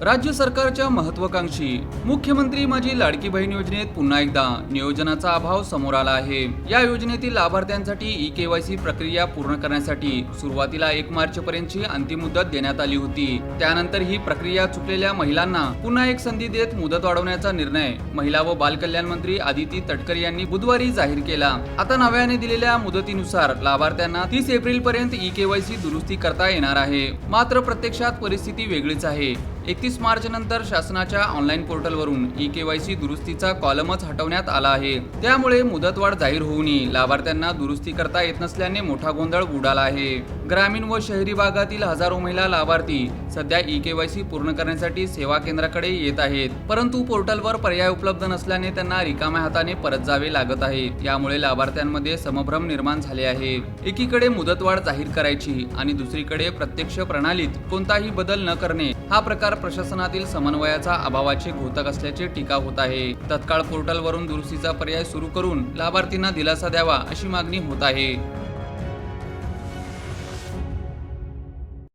राज्य सरकारच्या महत्त्वाकांक्षी मुख्यमंत्री माझी लाडकी बहीण योजनेत पुन्हा एकदा नियोजनाचा अभाव समोर आला आहे। या योजनेतील लाभार्थ्यांसाठी ई-केवायसी प्रक्रिया पूर्ण करण्यासाठी सुरुवातीला 1 मार्च पर्यंतची अंतिम मुदत देण्यात आली होती। त्यानंतर ही प्रक्रिया चुकलेल्या महिलांना पुन्हा एक संधी देत मुदत वाढवण्याचा निर्णय महिला व बाल कल्याण मंत्री आदिती तटकरे यांनी बुधवारी जाहीर केला। आता नव्याने दिलेल्या मुदतीनुसार लाभार्थ्यांना 30 एप्रिल पर्यंत ई-केवायसी दुरुस्ती करता येणार आहे। मात्र प्रत्यक्षात परिस्थिती वेगळीच आहे। 31 मार्च नंतर शासनाच्या ऑनलाईन पोर्टलवरून ई-केवायसी दुरुस्तीचा कॉलमच हटवण्यात आला आहे। त्यामुळे मुदतवाढ जाहीर होऊनही लाभार्थ्यांना दुरुस्ती करता येत नसल्याने मोठा गोंधळ उडाला आहे। ग्रामीण व शहरी भागातील हजारो महिला लाभार्थी सध्या ई-केवायसी पूर्ण करण्यासाठी सेवा केंद्राकडे येत आहेत, परंतु पोर्टलवर पर्याय उपलब्ध नसल्याने त्यांना रिकाम्या हाताने परत जावे लागत आहे। यामुळे लाभार्थ्यांमध्ये समभ्रम निर्माण झाले आहे। एकीकडे मुदतवाढ जाहीर करायची आणि दुसरीकडे प्रत्यक्ष प्रणालीत कोणताही बदल न करणे हा प्रकार प्रशासनातील समन्वयाचा अभावाचे घोतक असल्याची टीका होत आहे। तत्काळ पोर्टलवरून दुरुस्तीचा पर्याय सुरू करून लाभार्थींना दिलासा द्यावा अशी मागणी होत आहे।